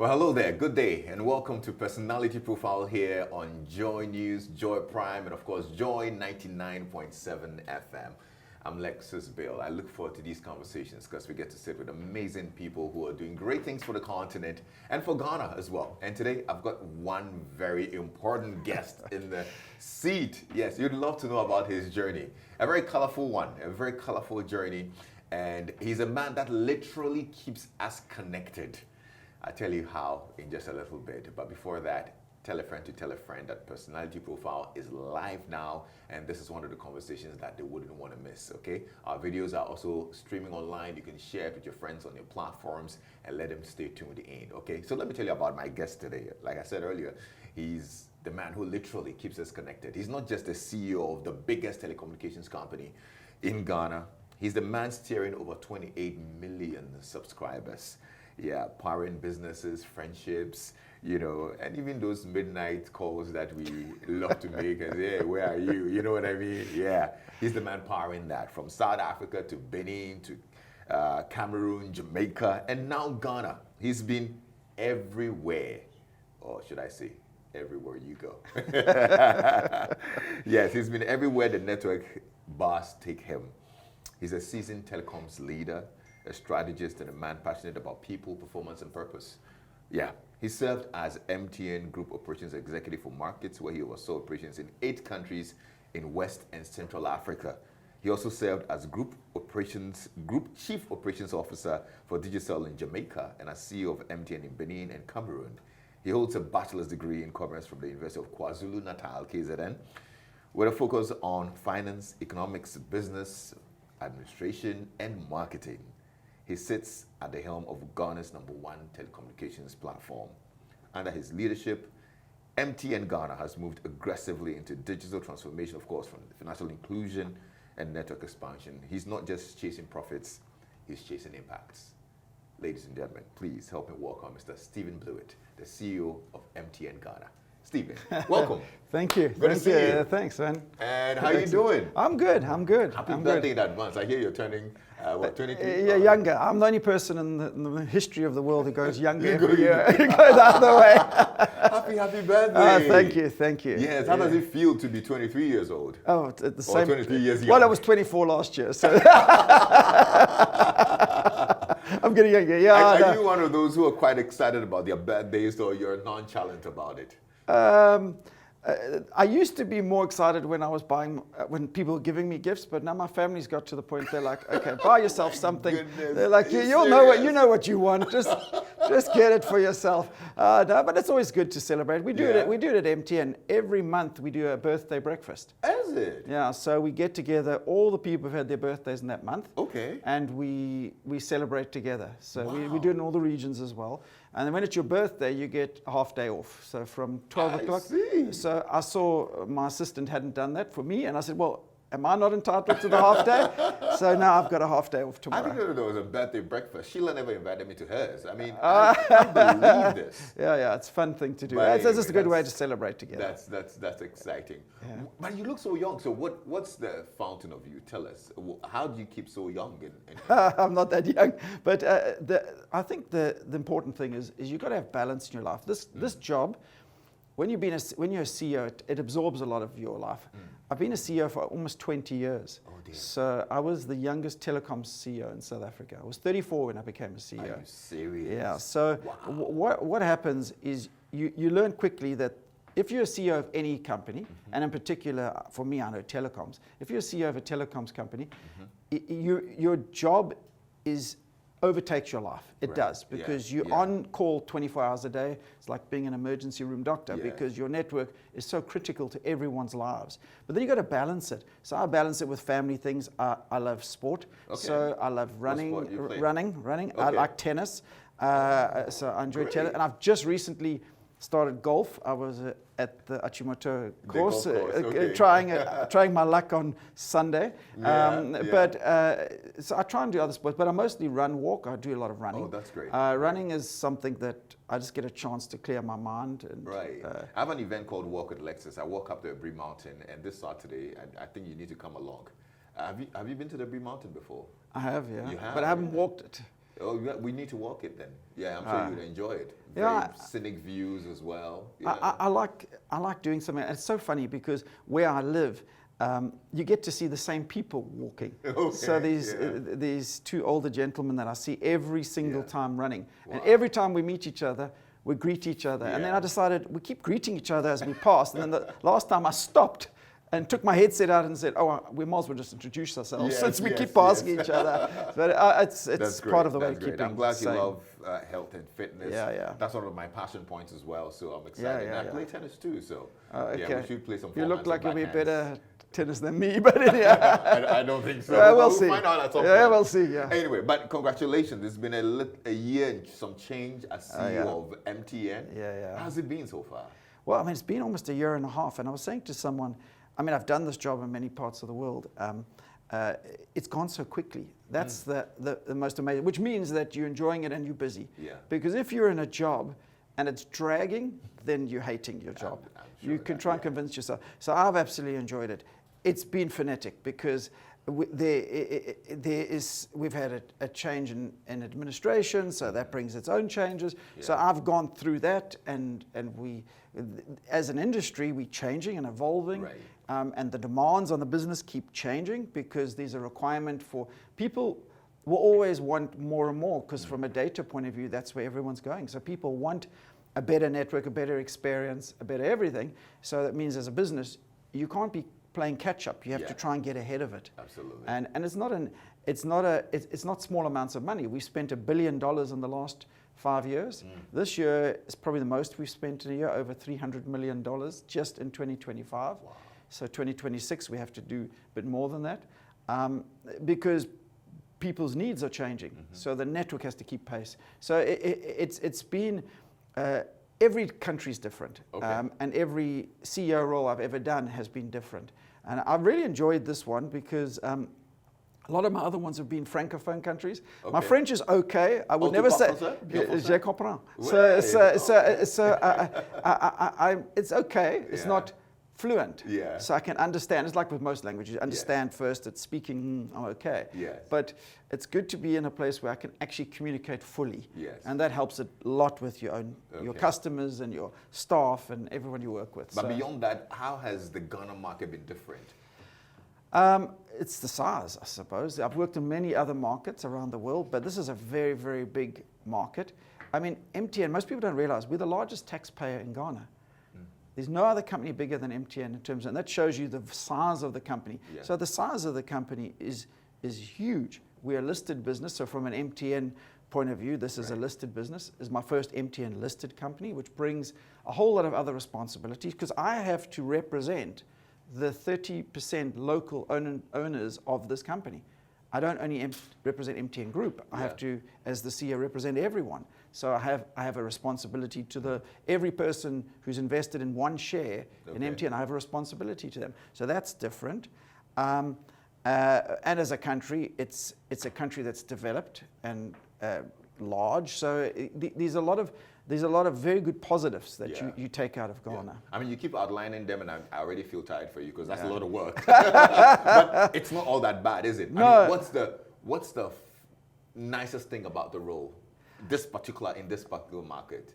Well, hello there. Good day, and welcome to Personality Profile here on Joy News, Joy Prime, and of course, Joy 99.7 FM. I'm Lexis Bill. I look forward to these conversations because we get to sit with amazing people who are doing great things for the continent and for Ghana as well. And today, I've got one very important guest in the seat. Yes, you'd love to know about his journey. A very colorful one, a very colorful journey. And he's a man that literally keeps us connected. I'll tell you how in just a little bit. But before that, tell a friend to tell a friend that Personality Profile is live now. And this is one of the conversations that they wouldn't want to miss, okay? Our videos are also streaming online. You can share it with your friends on your platforms and let them stay tuned in, okay? So let me tell you about my guest today. Like I said earlier, he's the man who literally keeps us connected. He's not just the CEO of the biggest telecommunications company in Ghana. He's the man steering over 28 million subscribers. Yeah, powering businesses, friendships, you know, and even those midnight calls that we love to make and say, hey, where are you? You know what I mean? Yeah, he's the man powering that from South Africa to Benin to Cameroon, Jamaica, and now Ghana. He's been everywhere, or should I say, everywhere you go. Yes, he's been everywhere the network bars take him. He's a seasoned telecoms leader, a strategist, and a man passionate about people, performance, and purpose. Yeah, he served as MTN Group Operations Executive for Markets, where he oversaw operations in 8 countries in West and Central Africa. He also served as Group Chief Operations Officer for Digicel in Jamaica and as CEO of MTN in Benin and Cameroon. He holds a bachelor's degree in commerce from the University of KwaZulu-Natal, KZN, with a focus on finance, economics, business, administration, and marketing. He sits at the helm of Ghana's #1 telecommunications platform. Under his leadership, MTN Ghana has moved aggressively into digital transformation, of course, from financial inclusion and network expansion. He's not just chasing profits, he's chasing impacts. Ladies and gentlemen, please help me welcome Mr. Stephen Blewett, the CEO of MTN Ghana. Stephen, welcome. Thank you. Good to see you. Thanks, man. And how you doing? I'm good. Happy birthday in advance. I hear you're turning, 22? Yeah, younger. I'm the only person in the history of the world who goes younger every year. It goes the other way. Happy birthday. Thank you. Yes, how does it feel to be 23 years old? Oh, it's the same. 23 years young. Well, I was 24 last year, so I'm getting younger. Yeah. Are you one of those who are quite excited about their birthdays, or you're nonchalant about it? I used to be more excited when I was when people were giving me gifts, but now my family's got to the point they're like, okay, buy yourself something. Goodness, they're like, you'll know what you want. Just get it for yourself. No, but it's always good to celebrate. We do it at MTN. Every month we do a birthday breakfast. Is it? Yeah, so we get together, all the people who've had their birthdays in that month. Okay. And we celebrate together. So wow. we do it in all the regions as well. And then when it's your birthday, you get a half day off. So from 12 o'clock. See. So I saw my assistant hadn't done that for me. And I said, well, am I not entitled to the half day? So now I've got a half day off tomorrow. I didn't know there was a birthday breakfast. Sheila never invited me to hers. I mean, I can't believe this. Yeah, it's a fun thing to do. But It's just a anyway, good way to celebrate together. That's exciting. Yeah. But you look so young. So what's the fountain of you? Tell us. How do you keep so young? I'm not that young, but I think the important thing is you've got to have balance in your life. This job, when you're a CEO, it absorbs a lot of your life. I've been a CEO for almost 20 years. Oh dear. So I was the youngest telecom CEO in South Africa. I was 34 when I became a CEO. Are you serious? Yeah. So wow. what happens is you learn quickly that if you're a CEO of any company, and in particular for me, I know telecoms. If you're a CEO of a telecoms company, your job overtakes your life. It does, because you're on call 24 hours a day. It's like being an emergency room doctor because your network is so critical to everyone's lives. But then you've got to balance it. So I balance it with family things. I love sport. Okay. So I love running. Okay. I like tennis. So I enjoy tennis. And I've just recently started golf. I was at the Achimoto course, trying my luck on Sunday. But so I try and do other sports, but I mostly walk. I do a lot of running. Oh, that's great. Running is something that I just get a chance to clear my mind. And, right. I have an event called Walk with Lexis. I walk up the Upbringing Mountain, and this Saturday, I think you need to come along. Have you been to the Upbringing Mountain before? I have, yeah. You have? But I haven't walked it. Oh, we need to walk it then. Yeah, I'm sure you'd enjoy it. Yeah, Very scenic views as well. Yeah. I like doing something. It's so funny because where I live, you get to see the same people walking. Okay, So these two older gentlemen that I see every single time running. Wow. And every time we meet each other, we greet each other. And then I decided we keep greeting each other as we pass. And then the last time I stopped and took my headset out and said, oh, we might as well just introduce ourselves since we keep passing each other. But it's part of the way keeping. I'm glad you love health and fitness. Yeah. That's one of my passion points as well, so I'm excited. And I play tennis too, so okay. we should play some. You look like you'll be better tennis than me, but yeah. I don't think so. We'll see. Find out at some point. We'll see. Yeah. Anyway, but congratulations. It's been a year and some change as CEO of MTN. Yeah. How's it been so far? Well, I mean, it's been almost a year and a half, and I was saying to someone, I mean, I've done this job in many parts of the world. It's gone so quickly. That's the most amazing, which means that you're enjoying it and you're busy. Yeah. Because if you're in a job and it's dragging, then you're hating your job. I'm sure you can try and convince yourself. So I've absolutely enjoyed it. It's been frenetic because we've had a change in administration, so that brings its own changes. Yeah. So I've gone through that, and we, as an industry, we're changing and evolving. Right. And the demands on the business keep changing because there's a requirement for people will always want more and more because from a data point of view, that's where everyone's going. So people want a better network, a better experience, a better everything. So that means as a business, you can't be playing catch up. You have to try and get ahead of it. Absolutely. And it's not small amounts of money. We spent $1 billion in the last 5 years. This year is probably the most we've spent in a year, over $300 million just in 2025. Wow. So 2026, we have to do a bit more than that because people's needs are changing. So the network has to keep pace. So it's been, every country's different. Okay. And every CEO role I've ever done has been different. And I've really enjoyed this one because a lot of my other ones have been francophone countries. Okay. My French is okay. I would never say je comprends. So it's okay. It's not fluent. Yeah. So I can understand. It's like with most languages. You understand first. It's speaking, I'm okay. Yes. But it's good to be in a place where I can actually communicate fully. Yes. And that helps a lot with your customers and your staff and everyone you work with. But beyond that, how has the Ghana market been different? It's the size, I suppose. I've worked in many other markets around the world, but this is a very, very big market. I mean, MTN, most people don't realize we're the largest taxpayer in Ghana. There's no other company bigger than MTN in terms of, and that shows you the size of the company. Yeah. So the size of the company is huge. We're a listed business, so from an MTN point of view, this is a listed business. This is my first MTN listed company, which brings a whole lot of other responsibilities because I have to represent the 30% local owners of this company. I don't only represent MTN Group. I have to, as the CEO, represent everyone. So I have a responsibility to every person who's invested in one share in MTN. I have a responsibility to them. So that's different. And as a country, it's a country that's developed and large. So there's a lot of very good positives that you take out of Ghana. I mean, you keep outlining them, and I already feel tired for you because that's a lot of work. But it's not all that bad, is it? No. I mean, what's the nicest thing about the role? In this particular market?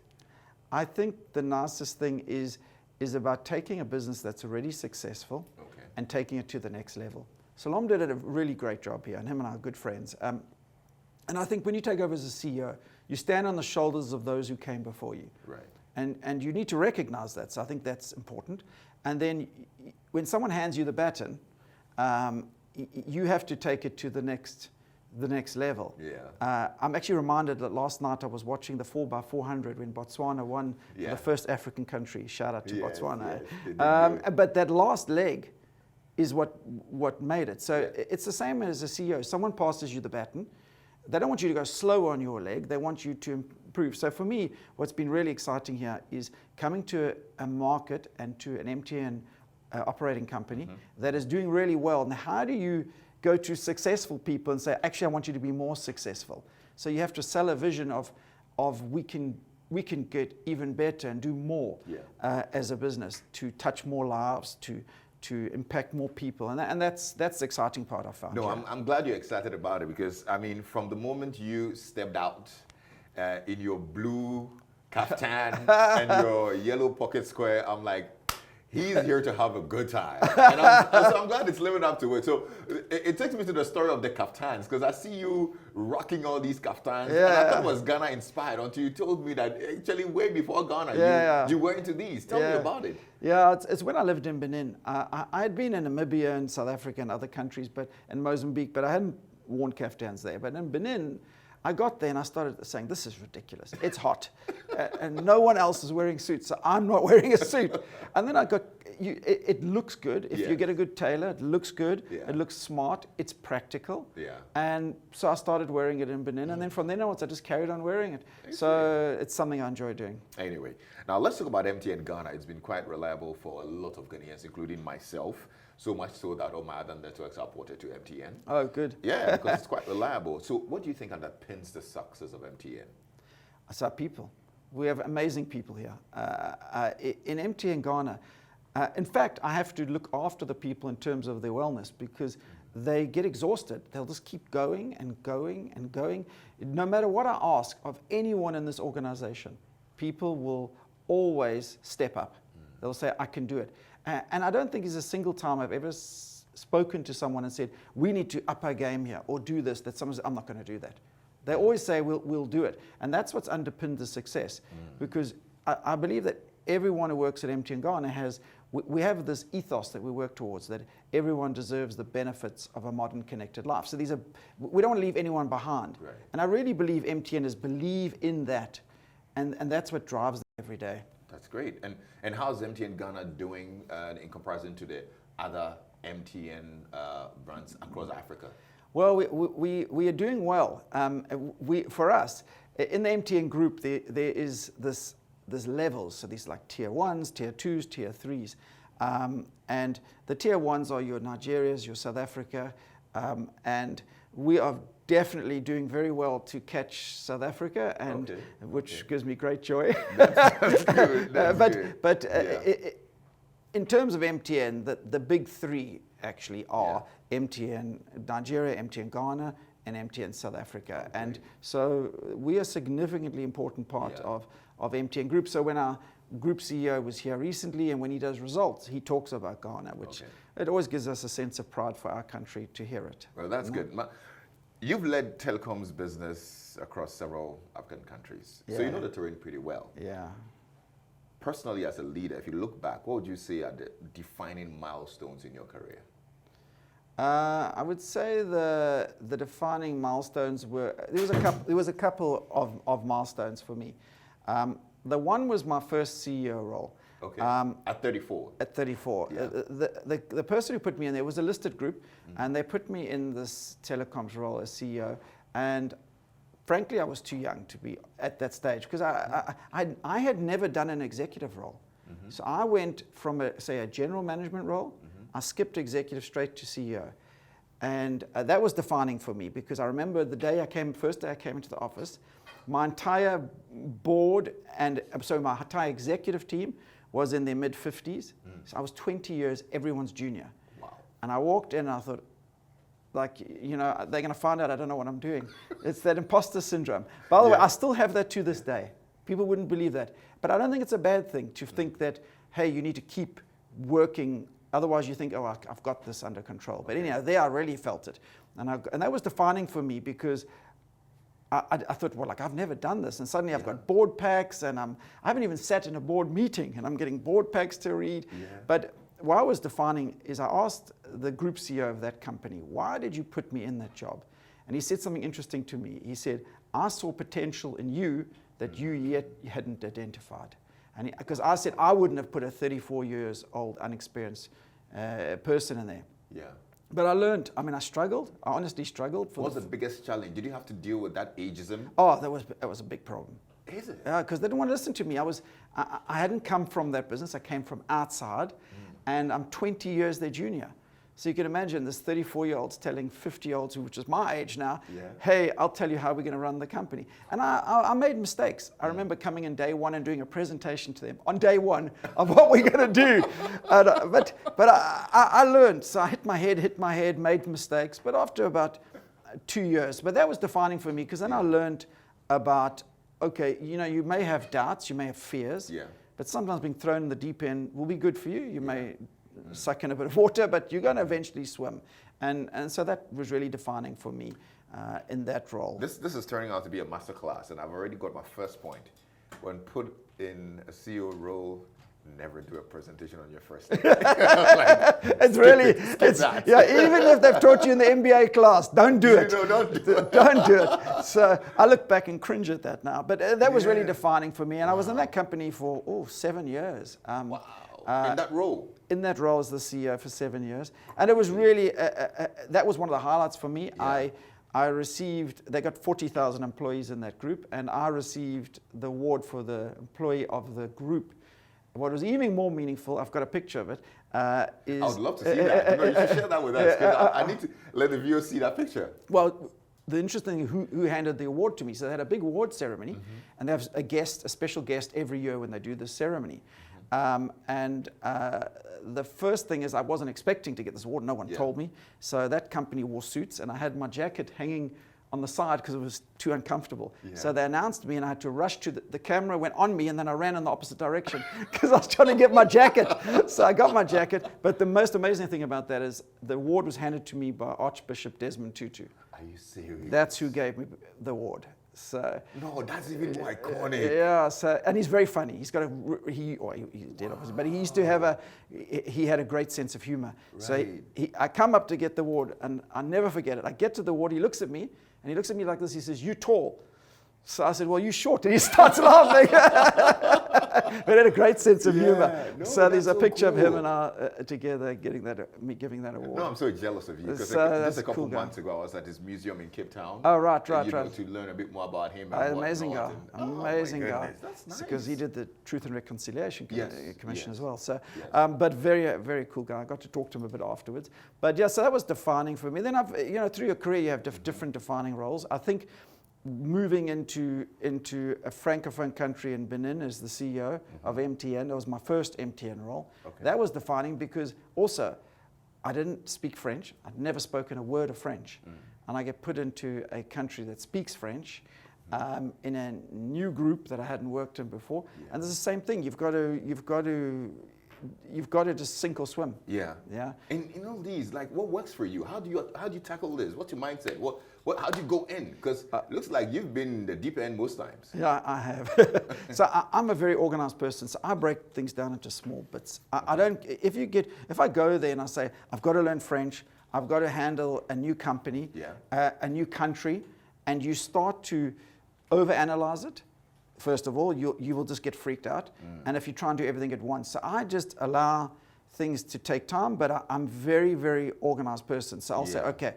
I think the nicest thing is about taking a business that's already successful and taking it to the next level. Salom did a really great job here, and him and I are good friends. And I think when you take over as a CEO, you stand on the shoulders of those who came before you. Right. And you need to recognize that. So I think that's important. And then when someone hands you the baton, you have to take it to the next level. Yeah. I'm actually reminded that last night I was watching the 4x400 when Botswana won the first African country. Shout out to Botswana. Yes, but that last leg is what made it. So it's the same as a CEO. Someone passes you the baton. They don't want you to go slow on your leg. They want you to improve. So for me, what's been really exciting here is coming to a market and to an MTN operating company that is doing really well. And how do you go to successful people and say, actually, I want you to be more successful? So you have to sell a vision of we can get even better and do more as a business to touch more lives, to to impact more people, and that's the exciting part I found. No, here. I'm glad you're excited about it because, I mean, from the moment you stepped out in your blue kaftan and your yellow pocket square, I'm like, he's here to have a good time. And so I'm glad it's living up to it. So it takes me to the story of the Kaftans, because I see you rocking all these Kaftans. Yeah. And I thought it was Ghana inspired until you told me that actually way before Ghana, you were into these. Tell me about it. Yeah, it's when I lived in Benin. I had been in Namibia and South Africa and other countries, and Mozambique, but I hadn't worn Kaftans there. But in Benin, I got there and I started saying, this is ridiculous. It's hot. And no one else is wearing suits, so I'm not wearing a suit. And then I got, it looks good. If you get a good tailor, it looks good. It looks smart. It's practical. And so I started wearing it in Benin. And then from then onwards, I just carried on wearing it. So it's something I enjoy doing. Anyway, now let's talk about MTN Ghana. It's been quite reliable for a lot of Ghanaians, including myself. So much so that all my other networks are ported to MTN. Oh, good. Yeah, because it's quite reliable. So what do you think underpins the success of MTN? It's our people. We have amazing people here. In MTN Ghana, in fact, I have to look after the people in terms of their wellness because they get exhausted. They'll just keep going and going and going. No matter what I ask of anyone in this organization, people will always step up. They'll say, I can do it. And I don't think there's a single time I've ever spoken to someone and said, we need to up our game here or do this, that someone says, I'm not going to do that. They always say, we'll do it. And that's what's underpinned the success. Because I believe that everyone who works at MTN Ghana we have this ethos that we work towards, that everyone deserves the benefits of a modern connected life. So we don't want to leave anyone behind. Right. And I really believe MTNers believe in that. And that's what drives them every day. That's great. And how's MTN Ghana doing in comparison to the other MTN brands across Africa? Well, we are doing well. For us, in the MTN group, there is this levels. So these like tier 1s, tier 2s, tier 3s. And the tier 1s are your Nigerias, your South Africa. And we are definitely doing very well to catch South Africa, and which gives me great joy. That's good. That's good. But in terms of MTN, the big three actually are MTN Nigeria, MTN Ghana, and MTN South Africa. Okay. And so we are a significantly important part of MTN Group. So when our group CEO was here recently, and when he does results, he talks about Ghana, which it always gives us a sense of pride for our country to hear it. Well, that's good. You've led Telecom's business across several African countries, so you know the terrain pretty well. Yeah. Personally, as a leader, if you look back, what would you say are the defining milestones in your career? I would say the defining milestones were, there was a couple of milestones for me. The one was my first CEO role. Okay. At 34. At 34. Yeah. The person who put me in there was a listed group, and they put me in this telecoms role as CEO. And frankly, I was too young to be at that stage because I had never done an executive role. So I went from a general management role. I skipped executive straight to CEO. And that was defining for me because I remember first day I came into the office, my entire board and so my entire executive team was in their mid-50s. So I was 20 years, everyone's junior. Wow. And I walked in and I thought, they're going to find out I don't know what I'm doing. It's that imposter syndrome. By the way, I still have that to this day. People wouldn't believe that. But I don't think it's a bad thing to think that, hey, you need to keep working. Otherwise, you think, oh, I've got this under control. But anyhow, there I really felt it. And that was defining for me because I thought, well, I've never done this. And suddenly I've got board packs, and I haven't even sat in a board meeting, and I'm getting board packs to read. Yeah. But what I was defining is I asked the group CEO of that company, why did you put me in that job? And he said something interesting to me. He said, I saw potential in you that you yet hadn't identified. And because I said I wouldn't have put a 34 years old, unexperienced person in there. Yeah. But I learned. I struggled. I honestly struggled. What was the biggest challenge? Did you have to deal with that ageism? Oh, that was a big problem. Is it? Because they didn't want to listen to me. I hadn't come from that business. I came from outside, and I'm 20 years their junior. So you can imagine this 34-year-olds telling 50-year-olds, which is my age now, Yeah. hey, I'll tell you how we're going to run the company. And I made mistakes. I remember coming in day one and doing a presentation to them on day one of what we're going to do. But I learned. So I hit my head, made mistakes. But after about 2 years, but that was defining for me, because then I learned about, okay, you may have doubts, you may have fears, but sometimes being thrown in the deep end will be good for you. You may suck in a bit of water, but you're going to eventually swim. And so that was really defining for me in that role. This is turning out to be a masterclass, and I've already got my first point. When put in a CEO role, never do a presentation on your first day. Even if they've taught you in the MBA class, don't do it. Don't do it. Don't do it. So I look back and cringe at that now. But that was really defining for me. And I was in that company for 7 years. Wow. In that role? In that role as the CEO for 7 years. And it was really, that was one of the highlights for me. Yeah. I received, they got 40,000 employees in that group, and I received the award for the employee of the group. What was even more meaningful, I've got a picture of it, is... I would love to see that. You should share that with us, because I need to let the viewers see that picture. Well, the interesting thing, who handed the award to me. So they had a big award ceremony, and they have a special guest every year when they do this ceremony. The first thing is I wasn't expecting to get this award. No one told me. So that company wore suits, and I had my jacket hanging on the side because it was too uncomfortable. Yeah. So they announced me, and I had to rush to the camera went on me, and then I ran in the opposite direction because I was trying to get my jacket. So I got my jacket. But the most amazing thing about that is the award was handed to me by Archbishop Desmond Tutu. Are you serious? That's who gave me the award. So no, that's even more iconic. Yeah. So, and he's very funny. He's got he's dead obviously, but he used to he had a great sense of humor. Right. So I come up to get the award, and I never forget it. I get to the award. He looks at me, and he looks at me like this. He says, "You tall." So I said, "Well, you short," and he starts laughing. But he had a great sense of humor. No, so there's a picture of him and I together giving that award. No, I'm so jealous of you, because just a couple months ago I was at his museum in Cape Town. Oh, right. To learn a bit more about him. And amazing guy. Amazing guy. That's nice. Because he did the Truth and Reconciliation Commission as well. So, but very, very cool guy. I got to talk to him a bit afterwards. But yeah, so that was defining for me. Then through your career you have different defining roles. I think moving into a francophone country in Benin as the CEO of MTN, that was my first MTN role. Okay. That was defining because also I didn't speak French. I'd never spoken a word of French. And I get put into a country that speaks French in a new group that I hadn't worked in before. Yeah. And it's the same thing. You've got to just sink or swim. Yeah. Yeah. And in all these, like, what works for you? How do you tackle this? What's your mindset? How do you go in? Because it looks like you've been in the deep end most times. Yeah, I have. So I'm a very organized person. So I break things down into small bits. I don't. If I go there and I say I've got to learn French, I've got to handle a new company, a new country, and you start to overanalyze it. First of all, you will just get freaked out. And if you try and do everything at once. So I just allow things to take time, but I'm very, very organized person. So I'll say, okay,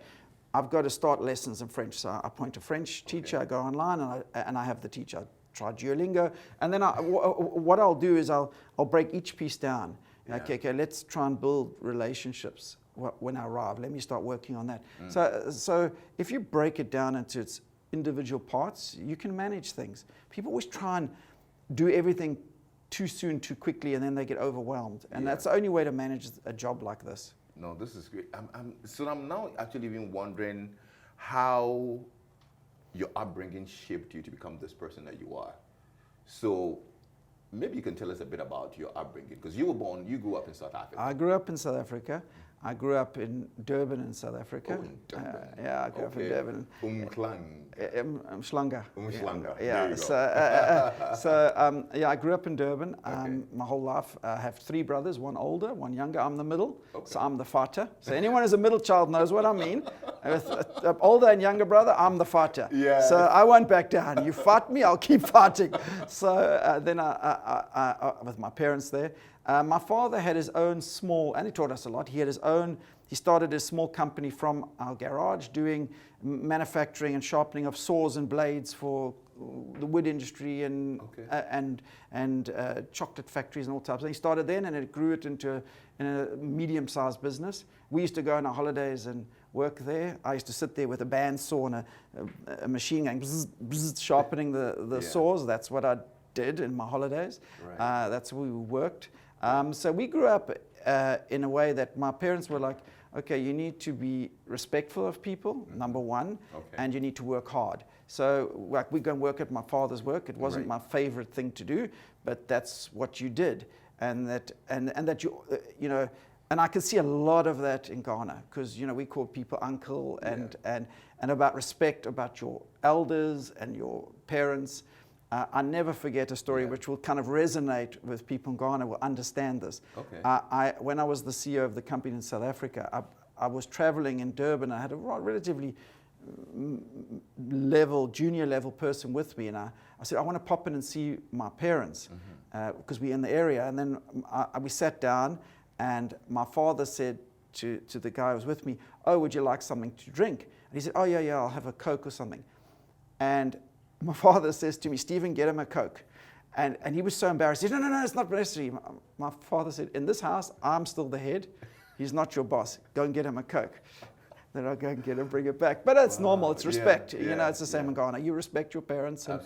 I've got to start lessons in French. So I appoint a French teacher, I go online, and I have the teacher. I try Duolingo. And then what I'll do is I'll break each piece down. Yeah. Okay, let's try and build relationships when I arrive. Let me start working on that. So if you break it down into its individual parts, you can manage things. People always try and do everything too soon, too quickly, and then they get overwhelmed. And that's the only way to manage a job like this. No, this is great. I'm now actually even wondering how your upbringing shaped you to become this person that you are. So maybe you can tell us a bit about your upbringing, because you grew up in South Africa. I grew up in South Africa. I grew up in Durban in South Africa. Oh, in Durban. I grew up in Durban. Umhlanga. Umhlanga. Yeah. I grew up in Durban my whole life. I have 3 brothers, one older, one younger. I'm the middle, so I'm the fighter. So anyone who's a middle child knows what I mean. With an older and younger brother, I'm the fighter. Yeah. So I won't back down. You fight me, I'll keep fighting. So then I with my parents there. My father had his own small, and he taught us a lot. He started a small company from our garage doing manufacturing and sharpening of saws and blades for the wood industry and chocolate factories and all types. And he started then, and it grew it into a medium-sized business. We used to go on our holidays and work there. I used to sit there with a bandsaw and a machine gun, bzz, bzz, sharpening the saws. That's what I did in my holidays. Right. That's where we worked. So we grew up in a way that my parents were like, okay, you need to be respectful of people, number one, and you need to work hard. So like we go and work at my father's work. It wasn't my favorite thing to do, but that's what you did. And that you know, and I can see a lot of that in Ghana, because you know we call people uncle and about respect, about your elders and your parents. I never forget a story which will kind of resonate with people in Ghana, will understand this. Okay. When I was the CEO of the company in South Africa, I was traveling in Durban. I had a relatively junior level person with me, and I said, I want to pop in and see my parents, because we're in the area. And then we sat down, and my father said to the guy who was with me, oh, would you like something to drink? And he said, oh, yeah, I'll have a Coke or something. And my father says to me, Stephen, get him a Coke. And he was so embarrassed. He said, no, it's not necessary. My father said, in this house, I'm still the head. He's not your boss. Go and get him a Coke. Then I'll go and get him, bring it back. But it's normal. It's respect. You know, it's the same in Ghana. You respect your parents. And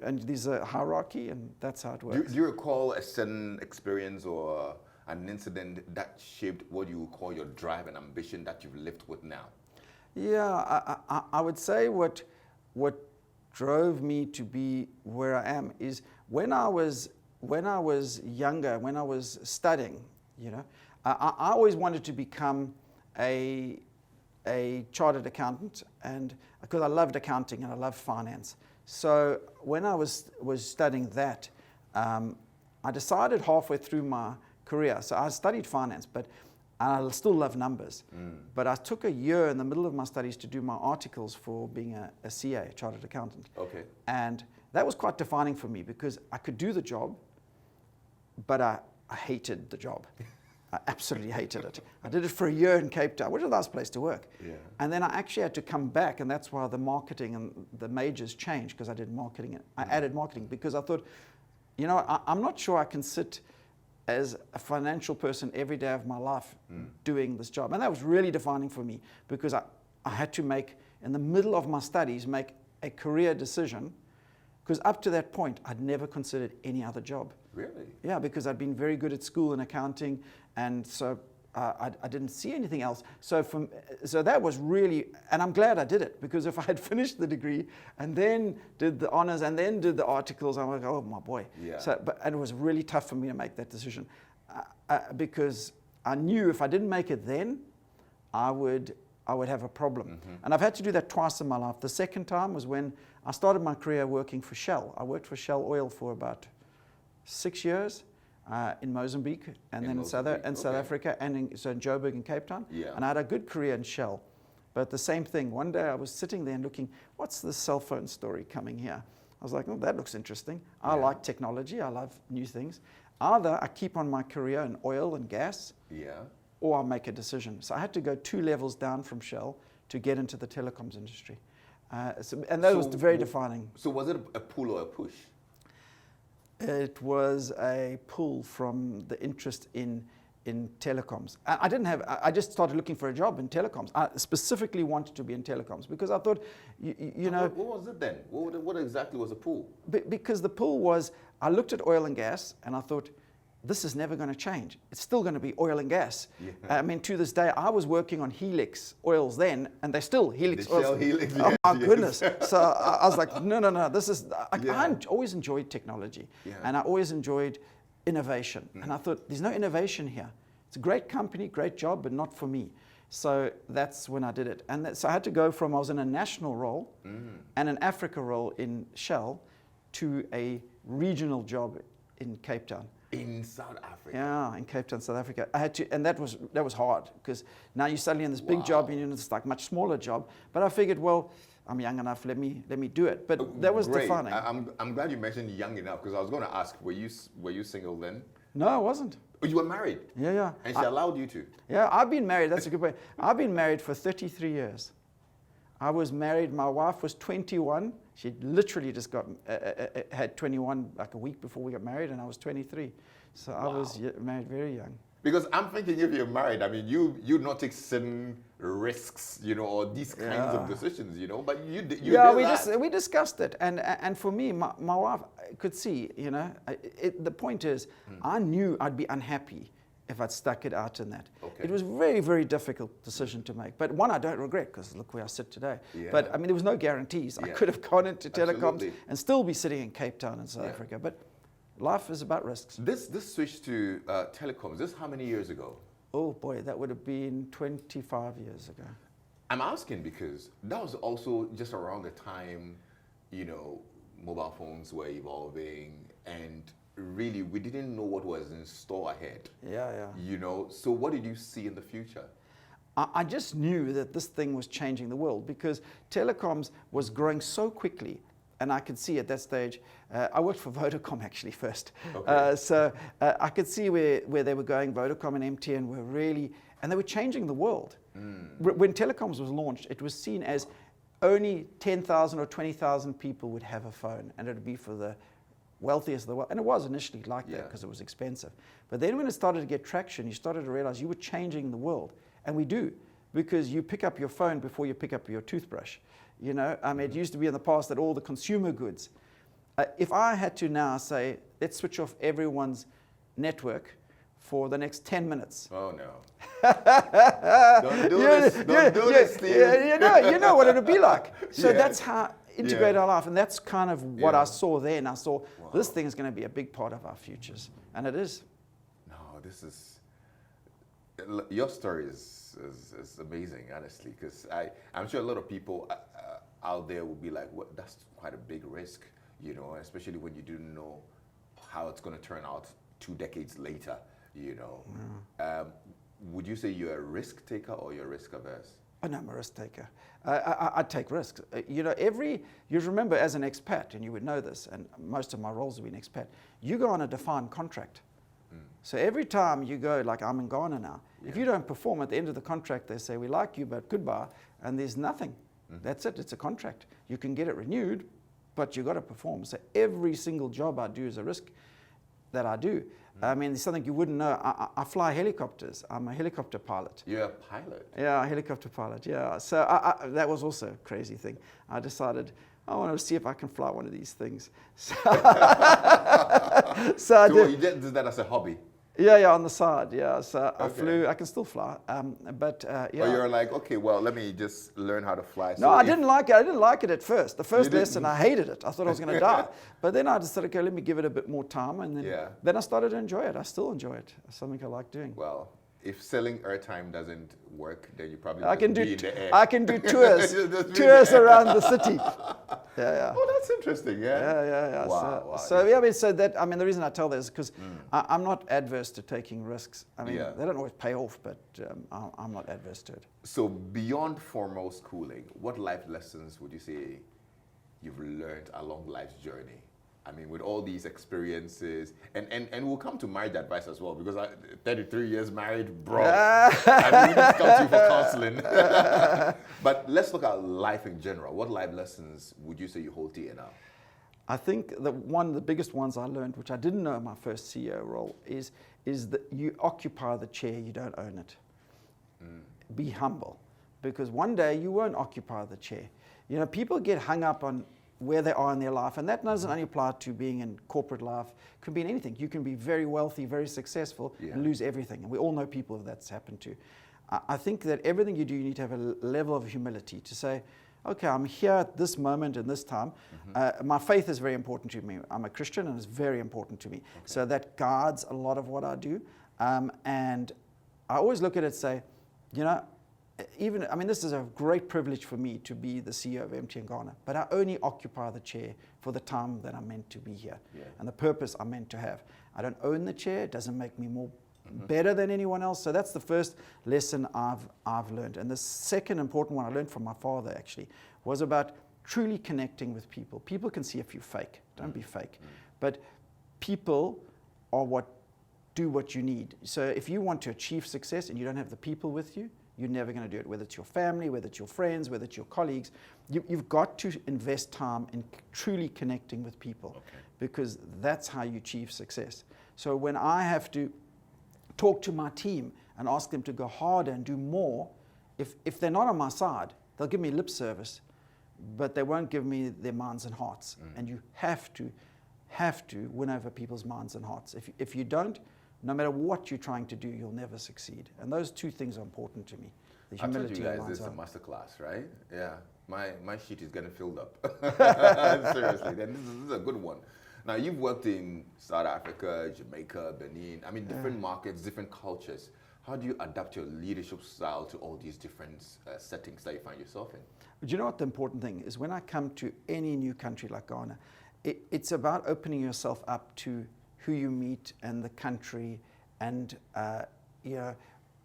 and there's a hierarchy, and that's how it works. Do you recall a certain experience or an incident that shaped what you call your drive and ambition that you've lived with now? Yeah, I would say what drove me to be where I am is when I was younger, when I was studying, you know, I always wanted to become a chartered accountant, and because I loved accounting and I loved finance. So when I was studying that, I decided halfway through my career. So I studied finance, but I still love numbers. But I took a year in the middle of my studies to do my articles for being a CA, a chartered accountant. Okay. And that was quite defining for me, because I could do the job, but I hated the job. I absolutely hated it. I did it for a year in Cape Town, which is a nice place to work. Yeah. And then I actually had to come back, and that's why the marketing and the majors changed, because I did marketing. I added marketing because I thought, you know, I'm not sure I can sit as a financial person every day of my life doing this job. And that was really defining for me, because I had to make, in the middle of my studies, make a career decision, because up to that point, I'd never considered any other job. Really? Yeah, because I'd been very good at school in accounting, and so I didn't see anything else. So that was really, and I'm glad I did it, because if I had finished the degree and then did the honors and then did the articles, I'm like, oh my boy. Yeah. And it was really tough for me to make that decision, because I knew if I didn't make it then, I would have a problem. And I've had to do that twice in my life. The second time was when I started my career working for Shell. I worked for Shell Oil for about 6 years. In Mozambique, and then in South Africa, and in Joburg and Cape Town. Yeah. And I had a good career in Shell. But the same thing, one day I was sitting there and looking, what's this cell phone story coming here? I was like, oh, that looks interesting. I like technology, I love new things. Either I keep on my career in oil and gas, or I make a decision. So I had to go 2 levels down from Shell to get into the telecoms industry. And that was very defining. So was it a pull or a push? It was a pull from the interest in telecoms. I just started looking for a job in telecoms. I specifically wanted to be in telecoms, because I thought, you know. What was it then? What exactly was the pull? Because the pull was, I looked at oil and gas, and I thought, this is never going to change. It's still going to be oil and gas. Yeah. I mean, to this day, I was working on Helix oils then, and they're still Helix oils. Helix, oh my goodness. So I was like, no, this is, I always enjoyed technology, and I always enjoyed innovation. And I thought, there's no innovation here. It's a great company, great job, but not for me. So that's when I did it. And so I had to go from, I was in a national role and an Africa role in Shell to a regional job in Cape Town. In South Africa? Yeah, in Cape Town, South Africa. I had to, and that was hard, because now you're suddenly in this big job, and it's like much smaller job. But I figured, well, I'm young enough, let me do it. But that was defining. I'm glad you mentioned young enough, because I was going to ask, were you single then? No, I wasn't. Oh, you were married? Yeah. And she allowed you to? Yeah, I've been married. That's a good point. I've been married for 33 years. I was married, my wife was 21. She literally just had 21 like a week before we got married, and I was 23. So I was married very young. Because I'm thinking if you're married, I mean, you'd not take certain risks, or these kinds of decisions, but you did that. We discussed it. And for me, my wife could see, the point is, I knew I'd be unhappy if I'd stuck it out in that. Okay. It was a very, very difficult decision to make. But one I don't regret, because look where I sit today. Yeah. But I mean, there was no guarantees. I could have gone into telecoms Absolutely. and still be sitting in Cape Town in South Africa. But life is about risks. This switch to telecoms, this how many years ago? Oh boy, that would have been 25 years ago. I'm asking because that was also just around the time, mobile phones were evolving, and really we didn't know what was in store ahead. Yeah. So what did you see in the future? I just knew that this thing was changing the world because telecoms was growing so quickly. And I could see at that stage, I worked for Vodacom actually first. Okay. So I could see where they were going. Vodacom and MTN were really, and they were changing the world. When telecoms was launched, it was seen as only 10,000 or 20,000 people would have a phone, and it would be for the wealthiest of the world. And it was initially like that because it was expensive. But then when it started to get traction, you started to realize you were changing the world. And we do, because you pick up your phone before you pick up your toothbrush. It used to be in the past that all the consumer goods. If I had to now say, let's switch off everyone's network for the next 10 minutes. Oh, no. Don't do this. Don't do this, Steve. You know what it would be like. So that's how integrate our life. And that's kind of what I saw then. I saw this thing is going to be a big part of our futures. And it is. No, this is... Your story is amazing, honestly, because I'm sure a lot of people out there will be like, "What? That's quite a big risk, especially when you didn't know how it's going to turn out 2 decades later, Would you say you're a risk taker or you're risk averse? Oh, no, I'm a risk taker. I take risks. You remember as an expat, and you would know this, and most of my roles have been expat, you go on a defined contract. So every time you go, like I'm in Ghana now, if you don't perform at the end of the contract, they say, we like you, but goodbye, and there's nothing. That's it, it's a contract. You can get it renewed, but you've got to perform. So every single job I do is a risk that I do. I mean, there's something you wouldn't know. I fly helicopters. I'm a helicopter pilot. You're a pilot? Yeah, a helicopter pilot, yeah. So that was also a crazy thing. I decided, I want to see if I can fly one of these things. So, You did that as a hobby? Yeah, on the side, yeah. So I flew, I can still fly, but yeah. Or you're like, okay, well, let me just learn how to fly. No, I didn't like it. I didn't like it at first. The first lesson, I hated it. I thought I was going to die. But then I decided, okay, let me give it a bit more time. And then I started to enjoy it. I still enjoy it. It's something I like doing. Well, if selling airtime doesn't work, then you probably I can do be in the air. I can do tours around the city. Yeah. Oh, that's interesting. Yeah. Wow. So the reason I tell that is because I'm not adverse to taking risks. I mean, they don't always pay off, but I'm not adverse to it. So beyond formal schooling, what life lessons would you say you've learned along life's journey? I mean, with all these experiences, and we'll come to marriage advice as well, because 33 years married, bro. I mean, we need to come to you for counseling. But let's look at life in general. What life lessons would you say you hold dear now? I think that one of the biggest ones I learned, which I didn't know in my first CEO role, is that you occupy the chair, you don't own it. Be humble, because one day you won't occupy the chair. People get hung up on where they are in their life, and that doesn't only apply to being in corporate life. It can be in anything. You can be very wealthy, very successful, and lose everything. And we all know people that's happened to. I think that everything you do, you need to have a level of humility to say, okay, I'm here at this moment and this time. My faith is very important to me. I'm a Christian, and it's very important to me. So that guides a lot of what I do. And I always look at it and say, this is a great privilege for me to be the CEO of MTN Ghana, but I only occupy the chair for the time that I'm meant to be here and the purpose I'm meant to have. I don't own the chair. It doesn't make me more better than anyone else. So that's the first lesson I've learned. And the second important one I learned from my father actually was about truly connecting with people. People can see if you're fake. Don't be fake. But people are what do what you need. So if you want to achieve success and you don't have the people with you, you're never going to do it. Whether it's your family, whether it's your friends, whether it's your colleagues, you've got to invest time in truly connecting with people, because that's how you achieve success. So when I have to talk to my team and ask them to go harder and do more, if they're not on my side, they'll give me lip service, but they won't give me their minds and hearts. And you have to win over people's minds and hearts. If you don't, no matter what you're trying to do, you'll never succeed. And those two things are important to me. The humility. I told you guys this is a masterclass, right? Yeah, my sheet is getting filled up. Seriously, then this is a good one. Now, you've worked in South Africa, Jamaica, Benin. I mean, different markets, different cultures. How do you adapt your leadership style to all these different settings that you find yourself in? Do you know what the important thing is? When I come to any new country like Ghana, it's about opening yourself up to who you meet and the country and the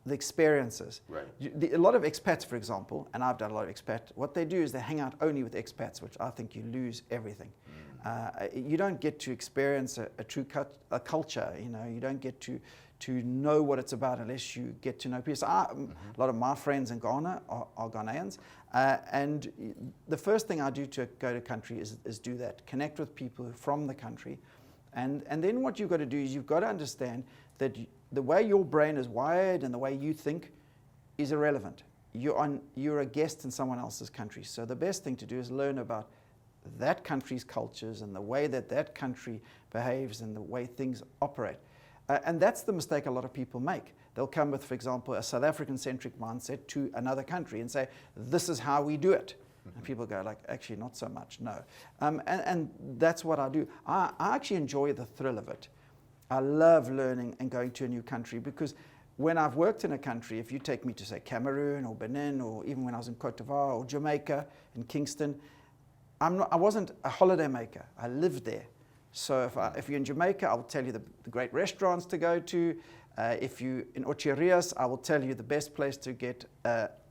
experiences. Right. A lot of expats, for example, and I've done a lot of expats, what they do is they hang out only with expats, which I think you lose everything. You don't get to experience a true culture. You don't get to know what it's about unless you get to know people. So a lot of my friends in Ghana are Ghanaians, and the first thing I do to go to country is do that, connect with people from the country, and then what you've got to do is you've got to understand that the way your brain is wired and the way you think is irrelevant. You're a guest in someone else's country, so the best thing to do is learn about that country's cultures and the way that country behaves and the way things operate. And that's the mistake a lot of people make. They'll come with, for example, a South African-centric mindset to another country and say, this is how we do it. And people go like, actually, not so much, no. And that's what I do. I actually enjoy the thrill of it. I love learning and going to a new country, because when I've worked in a country, if you take me to, say, Cameroon or Benin, or even when I was in Cote d'Ivoire or Jamaica, in Kingston, I wasn't a holiday maker. I lived there. So if you're in Jamaica, I will tell you the great restaurants to go to. If you're in Ocherias, I will tell you the best place to get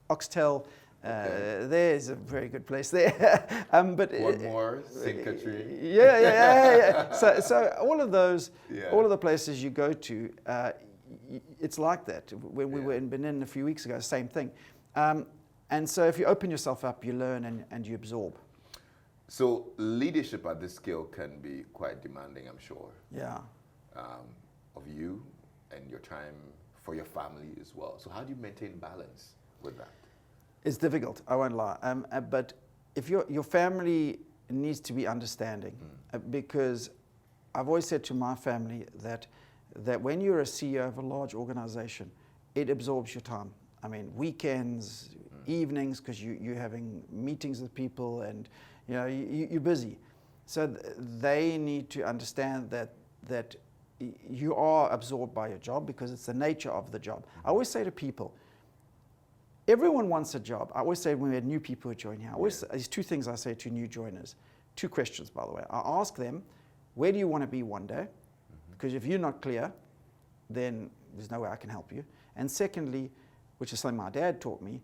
oxtail. There's a very good place there. But one more, St. Catherine. Yeah. So all of those, all of the places you go to, it's like that. When we were in Benin a few weeks ago, same thing. And so if you open yourself up, you learn and you absorb. So leadership at this scale can be quite demanding, I'm sure. Yeah. Of you and your time for your family as well. So how do you maintain balance with that? It's difficult, I won't lie. But if your family needs to be understanding, because I've always said to my family that when you're a CEO of a large organization, it absorbs your time. I mean, weekends, evenings, because you're having meetings with people and you're busy. So they need to understand that you are absorbed by your job, because it's the nature of the job. I always say to people, everyone wants a job. I always say when we had new people who join here, there's two things I say to new joiners. Two questions, by the way. I ask them, where do you want to be one day? Because if you're not clear, then there's no way I can help you. And secondly, which is something my dad taught me,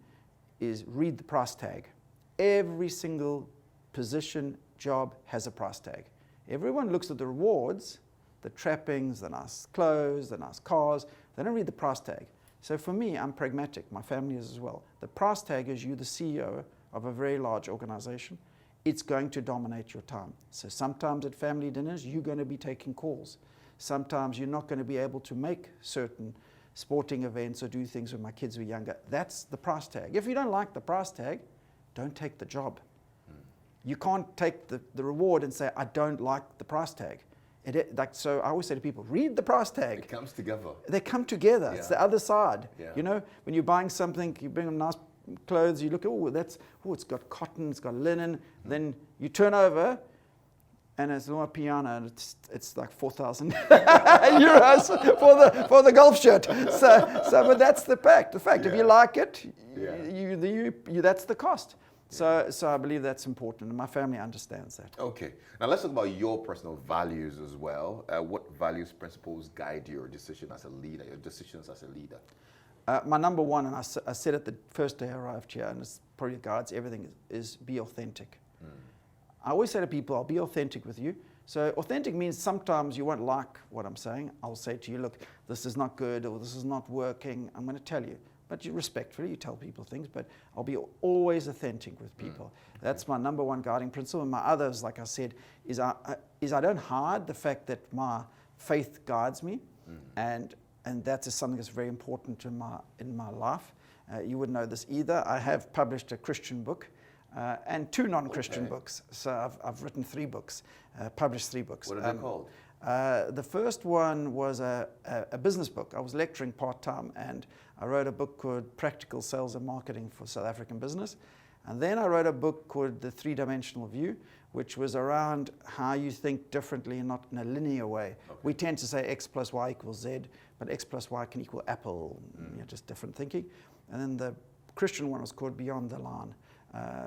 is read the price tag. Every single position, job has a price tag. Everyone looks at the rewards, the trappings, the nice clothes, the nice cars. They don't read the price tag. So for me, I'm pragmatic. My family is as well. The price tag is you, the CEO of a very large organization. It's going to dominate your time. So sometimes at family dinners, you're going to be taking calls. Sometimes you're not going to be able to make certain sporting events or do things when my kids were younger. That's the price tag. If you don't like the price tag, don't take the job. You can't take the reward and say, I don't like the price tag. So I always say to people, read the price tag. It comes together. They come together. It's the other side. Yeah. When you're buying something, you bring them nice clothes, you look at, it's got cotton, it's got linen. Then you turn over, and it's not a piano, and it's like 4,000 euros for the golf shirt. But that's the fact. If you like it, that's the cost. So I believe that's important, and my family understands that. Okay. Now let's talk about your personal values as well. What values, principles guide your decision as a leader, your decisions as a leader? My number one, and I said it the first day I arrived here, and it's probably guides everything, is be authentic. I always say to people, I'll be authentic with you. So authentic means sometimes you won't like what I'm saying. I'll say to you, look, this is not good, or this is not working. I'm going to tell you. but you respectfully, you tell people things, but I'll be always authentic with people. That's my number one guiding principle. And my others, like I said, is I don't hide the fact that my faith guides me, and that is something that's very important in my life. You wouldn't know this either. I have published a Christian book and 2 non-Christian books. So I've written 3 books, published 3 books. What are they called? The first one was a business book. I was lecturing part-time, and I wrote a book called Practical Sales and Marketing for South African Business. And then I wrote a book called The Three-Dimensional View, which was around how you think differently and not in a linear way. Okay. We tend to say X plus Y equals Z, but X plus Y can equal Apple, just different thinking. And then the Christian one was called Beyond the Line.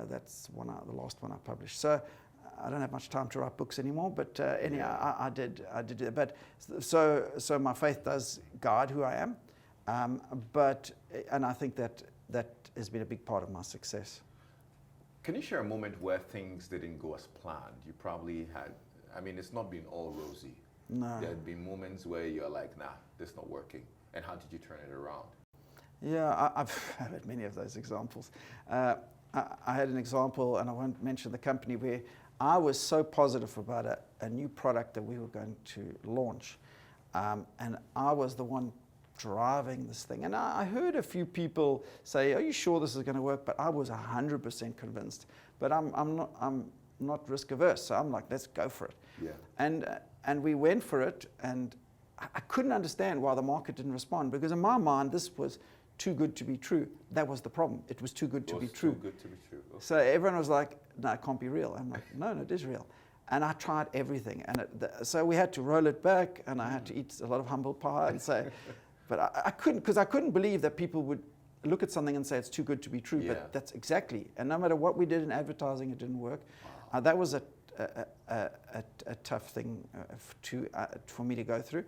That's the last one I published. So I don't have much time to write books anymore, but anyhow, I did do that. But so my faith does guide who I am, and I think that has been a big part of my success. Can you share a moment where things didn't go as planned? You probably had, it's not been all rosy. No. There had been moments where you're like, nah, this is not working. And how did you turn it around? Yeah, I've had many of those examples. I had an example, and I won't mention the company, where I was so positive about a new product that we were going to launch. And I was the one driving this thing. And I heard a few people say, are you sure this is going to work? But I was 100% convinced. But I'm not risk averse. So I'm like, let's go for it. Yeah. And we went for it. And I couldn't understand why the market didn't respond. Because in my mind, this was too good to be true. That was the problem. It was too good to be true. Too good to be true. Okay. So everyone was like, no, it can't be real. I'm like, no, it is real. And I tried everything. And so we had to roll it back, and I had to eat a lot of humble pie and say, but I couldn't, because I couldn't believe that people would look at something and say it's too good to be true. Yeah. But that's exactly. And no matter what we did in advertising, it didn't work. Wow. That was a tough thing for me to go through.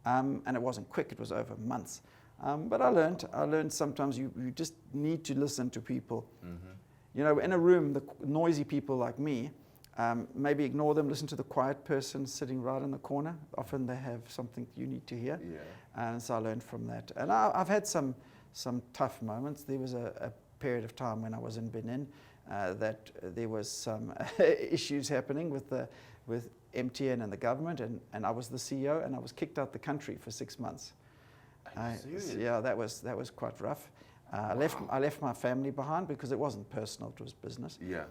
And it wasn't quick. It was over months. But I learned sometimes you just need to listen to people. Mm-hmm. In a room, the noisy people like me, maybe ignore them, listen to the quiet person sitting right in the corner. Often they have something you need to hear. Yeah. And so I learned from that. And I've had some tough moments. There was a period of time when I was in Benin that there was some issues happening with MTN and the government, and I was the CEO, and I was kicked out the country for 6 months. Yeah, that was quite rough. I left my family behind because it wasn't personal; it was business. Yeah.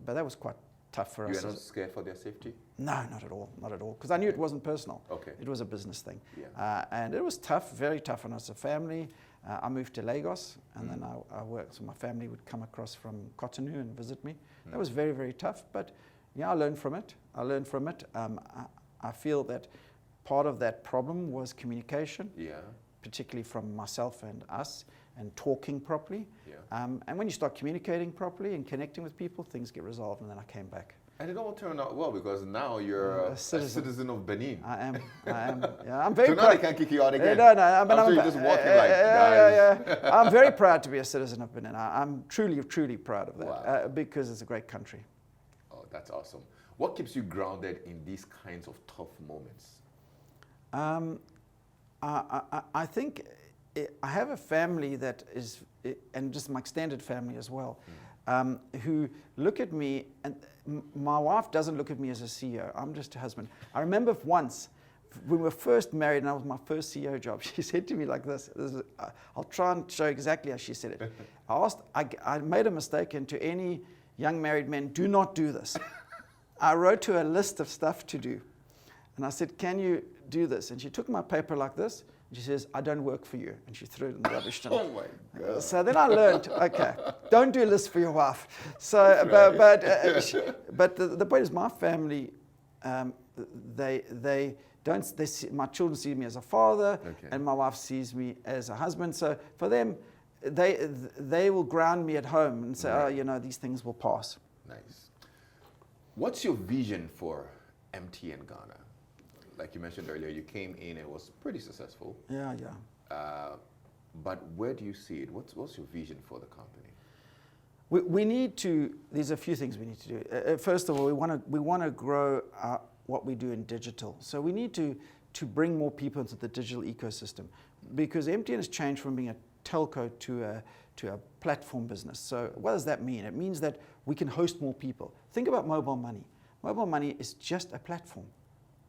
But that was quite tough for us. You were not scared for their safety? No, not at all, because I knew it wasn't personal. Okay. It was a business thing. Yeah. And it was tough, very tough on us as a family. I moved to Lagos, and then I worked. So my family would come across from Cotonou and visit me. That was very, very tough. But yeah, I learned from it. I feel that part of that problem was communication, particularly from myself and us, and talking properly. Yeah. And when you start communicating properly and connecting with people, things get resolved, and then I came back. And it all turned out well, because now you're a citizen of Benin. I am. Yeah, I'm very so proud. Now they can't kick you out again. No. I'm sure you're just walking like, guys. Yeah. I'm very proud to be a citizen of Benin. I'm truly, truly proud of that. Wow. Because it's a great country. Oh, that's awesome. What keeps you grounded in these kinds of tough moments? I think I have a family that is, and just my extended family as well, who look at me, and my wife doesn't look at me as a CEO. I'm just a husband. I remember once, when we were first married, and that was my first CEO job, she said to me like this, I'll try and show exactly how she said it. I made a mistake, and to any young married men, do not do this. I wrote her a list of stuff to do. And I said, can you do this? And she took my paper like this, and she says, I don't work for you. And she threw it in the rubbish bin. Oh my God. So then I learned, okay, don't do a list for your wife. So, but the point is, my family, they don't, my children see me as a father, and my wife sees me as a husband. So for them, they will ground me at home and say, oh, these things will pass. Nice. What's your vision for MTN Ghana? Like you mentioned earlier, you came in and it was pretty successful. Yeah. But where do you see it? What's your vision for the company? We need to. There's a few things we need to do. First of all, we want to grow what we do in digital. So we need to bring more people into the digital ecosystem, because MTN has changed from being a telco to a platform business. So what does that mean? It means that we can host more people. Think about mobile money. Mobile money is just a platform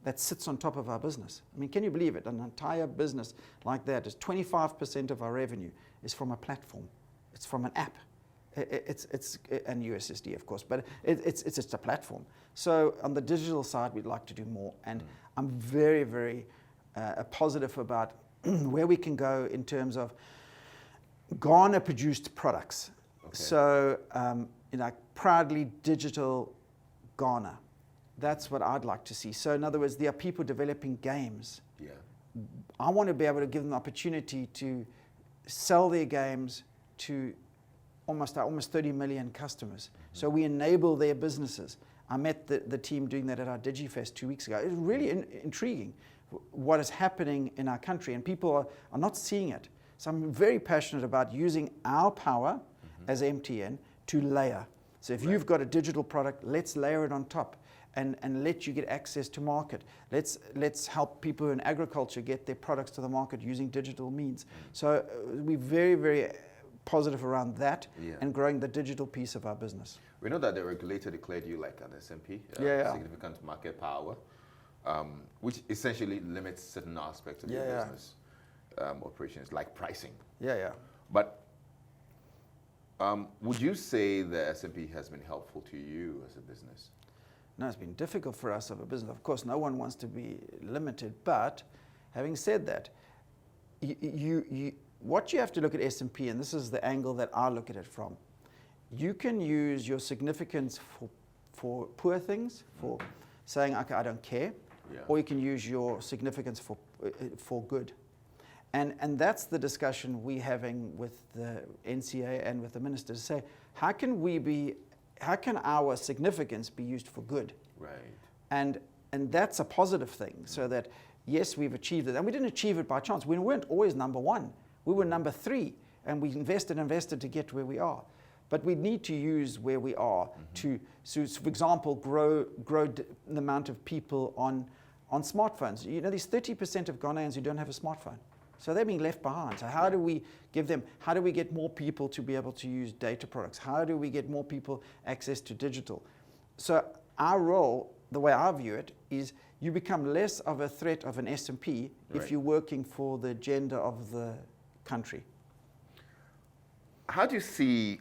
that sits on top of our business. I mean, can you believe it? An entire business like that is 25% of our revenue is from a platform. It's from an app. It's and USSD, of course, but it's just a platform. So on the digital side, we'd like to do more, and I'm very, very positive about where we can go in terms of Ghana-produced products. Okay. So, proudly digital Ghana. That's what I'd like to see. So in other words, there are people developing games. Yeah. I want to be able to give them the opportunity to sell their games to almost 30 million customers. So we enable their businesses. I met the team doing that at our DigiFest 2 weeks ago. It was really intriguing what is happening in our country, and people are not seeing it. So I'm very passionate about using our power as MTN to layer. So if you've got a digital product, let's layer it on top and let you get access to market. Let's help people in agriculture get their products to the market using digital means. So we're very, very positive around that and growing the digital piece of our business. We know that the regulator declared you like an SMP, significant market power, which essentially limits certain aspects of your business operations, like pricing. But would you say the SMP has been helpful to you as a business? No, it's been difficult for us as a business. Of course, no one wants to be limited, but having said that, what you have to look at SMP, and this is the angle that I look at it from, you can use your significance for poor things, for saying, okay, I don't care, or you can use your significance for good. And that's the discussion we're having with the NCA and with the minister to say, how can our significance be used for good? Right. And that's a positive thing, so that, yes, we've achieved it. And we didn't achieve it by chance. We weren't always number one. We were number 3, and we invested to get where we are. But we need to use where we are to, so for example, grow the amount of people on smartphones. You know, there's 30% of Ghanaians who don't have a smartphone. So they're being left behind. So how do we get more people to be able to use data products? How do we get more people access to digital? So our role, the way I view it, is you become less of a threat of an SMP if you're working for the agenda of the country. How do you see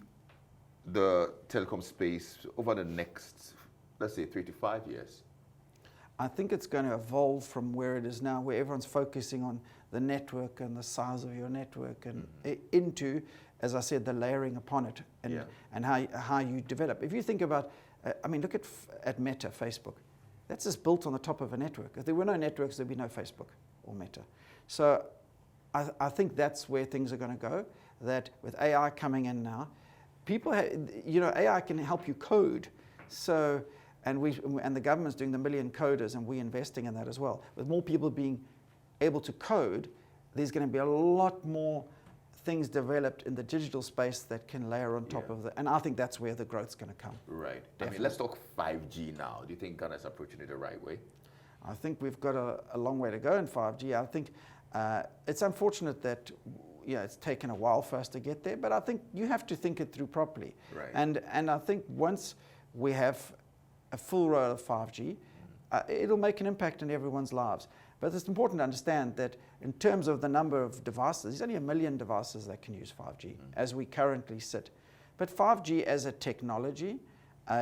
the telecom space over the next, let's say, 3 to 5 years? I think it's going to evolve from where it is now, where everyone's focusing on the network and the size of your network, and into, as I said, the layering upon it, and how you develop. If you think about, look at Meta, Facebook. That's just built on the top of a network. If there were no networks, there'd be no Facebook or Meta. So I think that's where things are going to go, that with AI coming in now, people, AI can help you code. So, and the government's doing the million coders, and we're investing in that as well. With more people being able to code, there's going to be a lot more things developed in the digital space that can layer on top of it. And I think that's where the growth's going to come. Right. Definitely. let's talk 5G now. Do you think Ghana is approaching it the right way? I think we've got a long way to go in 5G. I think it's unfortunate that it's taken a while for us to get there, but I think you have to think it through properly. Right. And I think once we have a full roll of 5G, it'll make an impact in everyone's lives. But it's important to understand that in terms of the number of devices, there's only 1 million devices that can use 5G as we currently sit. But 5G as a technology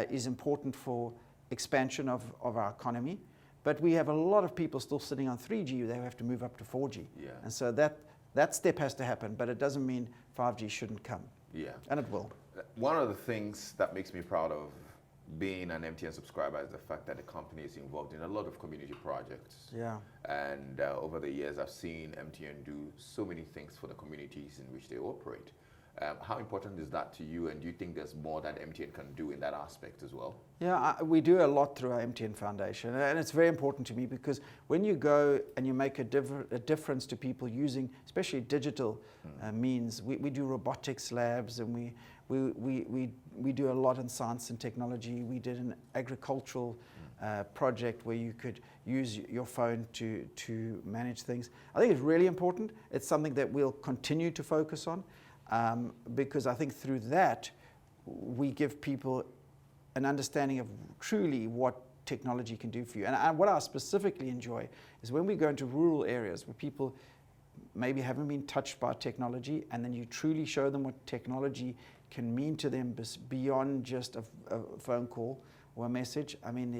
is important for expansion of our economy. But we have a lot of people still sitting on 3G. They have to move up to 4G. Yeah. And so that step has to happen, but it doesn't mean 5G shouldn't come. Yeah. And it will. One of the things that makes me proud of being an MTN subscriber is the fact that the company is involved in a lot of community projects. Yeah. And over the years, I've seen MTN do so many things for the communities in which they operate. How important is that to you, and do you think there's more that MTN can do in that aspect as well? Yeah, we do a lot through our MTN Foundation, and it's very important to me, because when you go and you make a difference to people using, especially digital means, we do robotics labs, and we do a lot in science and technology. We did an agricultural project where you could use your phone to manage things. I think it's really important. It's something that we'll continue to focus on because I think through that we give people an understanding of truly what technology can do for you. And what I specifically enjoy is when we go into rural areas where people maybe haven't been touched by technology, and then you truly show them what technology can mean to them beyond just a phone call or a message. I mean,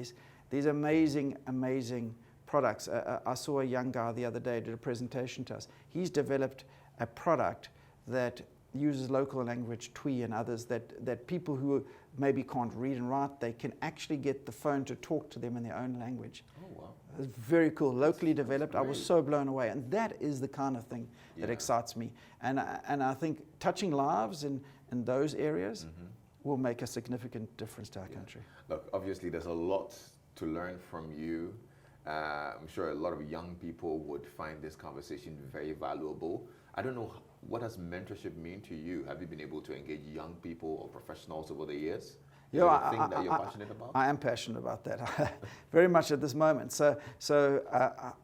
these amazing, amazing products. I saw a young guy the other day did a presentation to us. He's developed a product that uses local language, Twi and others, that people who maybe can't read and write, they can actually get the phone to talk to them in their own language. Oh, wow. It's very cool, locally developed. I was so blown away. And that is the kind of thing that excites me. And I think touching lives in those areas will make a significant difference to our country. Look, obviously there's a lot to learn from you. I'm sure a lot of young people would find this conversation very valuable. I don't know, what does mentorship mean to you? Have you been able to engage young people or professionals over the years? Is it a thing that you're passionate about? I am passionate about that, very much at this moment. So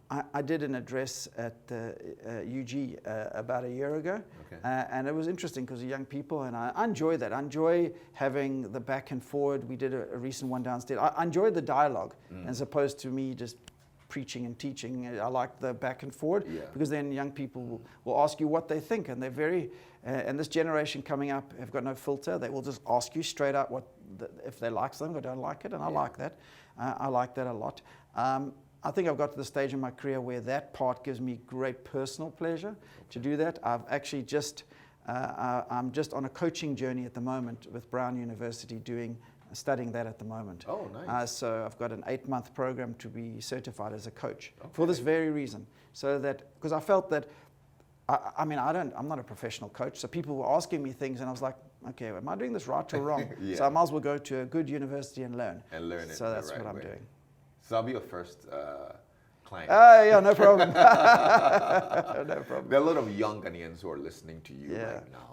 I did an address at UG about a year ago, and it was interesting because of young people, and I enjoy that. I enjoy having the back and forward. We did a recent one downstairs. I enjoy the dialogue as opposed to me just preaching and teaching. I like the back and forward because then young people will ask you what they think, and they're very, and this generation coming up have got no filter. They will just ask you straight out if they like something or don't like it, and I like that. I like that a lot. I think I've got to the stage in my career where that part gives me great personal pleasure to do that. I've actually I'm just on a coaching journey at the moment with Brown University studying that at the moment. Oh, nice. So I've got an 8-month program to be certified as a coach for this very reason. So that, because I felt that, I'm not a professional coach, so people were asking me things and I was like, okay, am I doing this right or wrong? So I might as well go to a good university and learn. So that's what I'm doing. So I'll be your first client. Yeah, no problem. No problem. There are a lot of young Ghanaians who are listening to you right now.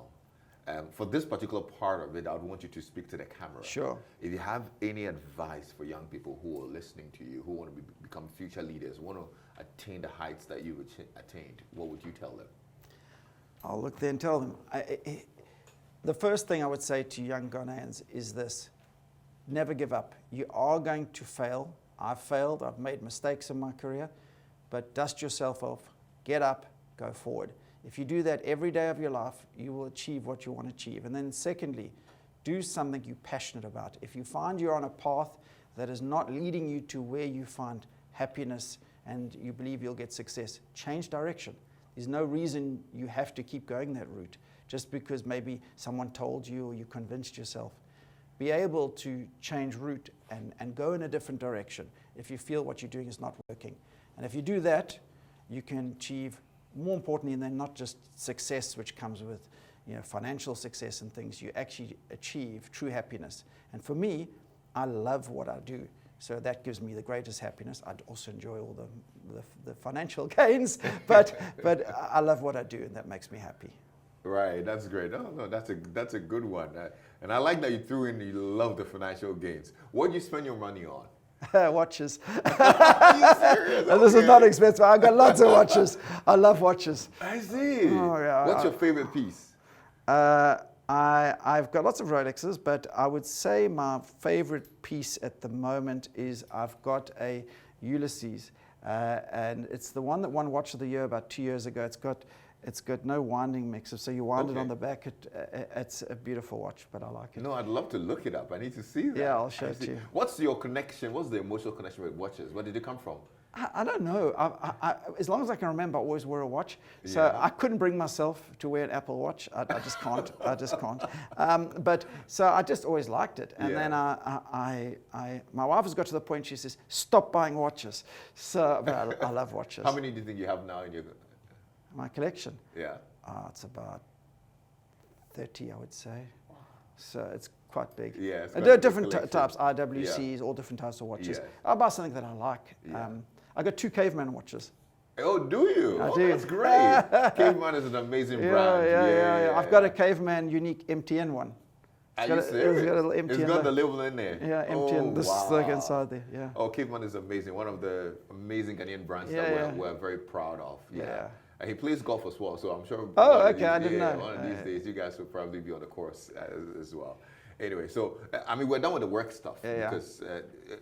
For this particular part of it, I would want you to speak to the camera. Sure. If you have any advice for young people who are listening to you, who want to become future leaders, want to attain the heights that you've attained, what would you tell them? I'll look there and tell them. The first thing I would say to young Ghanaians is this: never give up. You are going to fail. I've failed. I've made mistakes in my career, but dust yourself off. Get up. Go forward. If you do that every day of your life, you will achieve what you want to achieve. And then secondly, do something you're passionate about. If you find you're on a path that is not leading you to where you find happiness and you believe you'll get success, change direction. There's no reason you have to keep going that route just because maybe someone told you or you convinced yourself. Be able to change route and go in a different direction if you feel what you're doing is not working. And if you do that, you can achieve, more importantly than not just success, which comes with financial success and things, you actually achieve true happiness. And for me, I love what I do. So that gives me the greatest happiness. I'd also enjoy all the financial gains, but I love what I do, and that makes me happy. Right, that's great. No, that's a good one. And I like that you threw in you love the financial gains. What do you spend your money on? Watches. Are you serious? And this is not expensive. I've got lots of watches. I love watches. I see. Oh, yeah. What's your favorite piece? I've got lots of Rolexes, but I would say my favorite piece at the moment is I've got a Ulysses, and it's the one that won Watch of the Year about 2 years ago. It's got no winding mixer, so you wind it on the back. It's a beautiful watch, but I like it. No, I'd love to look it up. I need to see that. Yeah, I'll show it to you. What's your connection? What's the emotional connection with watches? Where did it come from? I don't know. As long as I can remember, I always wear a watch. So I couldn't bring myself to wear an Apple Watch. I just can't. I just can't. But so I just always liked it. And then my wife has got to the point she says, "Stop buying watches." So but I love watches. How many do you think you have now in your? My collection? Yeah. It's about 30, I would say. So it's quite big. Yeah, there are different types, IWCs, all different types of watches. I'll buy something that I like. I got 2 Caveman watches. Oh, do you? I do. That's great. Caveman is an amazing brand. Yeah. I've got a Caveman unique MTN one. Are you It's serious? got a little It's MTN. got the label in there. Yeah, Oh, MTN. This wow. logo inside there. Yeah. Oh, Caveman is amazing. One of the amazing Ghanaian brands Yeah, that yeah. we're very proud of. Yeah. Yeah. And he plays golf as well, so I'm sure. Oh, one of okay, I these- didn't yeah, know. One of these days, you guys will probably be on the course as well. Anyway, so I mean, we're done with the work stuff Yeah. because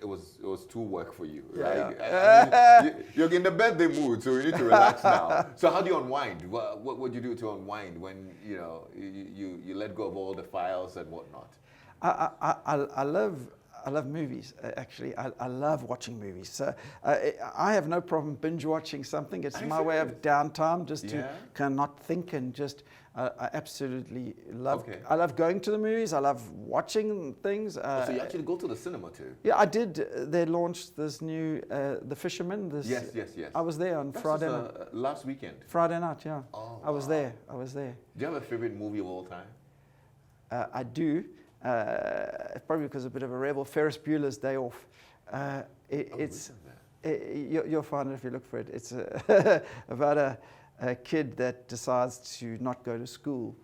it was too work for you, Yeah, right? yeah. I mean, you're in the birthday mood, so you need to relax now. So how do you unwind? What would you do to unwind when you let go of all the files and whatnot? I love movies, actually. I love watching movies. So I have no problem binge watching something. It's my way of downtime, just to kind of not think and just. I absolutely love. Okay. I love going to the movies. I love watching things. So you actually go to the cinema too? Yeah, I did. They launched this new The Fisherman. Yes. I was there on Friday night. Last weekend. Friday night, yeah. Oh, I was there. Do you have a favorite movie of all time? I do. Probably because I'm a bit of a rebel. Ferris Bueller's Day Off. You'll find it if you look for it. It's about a kid that decides to not go to school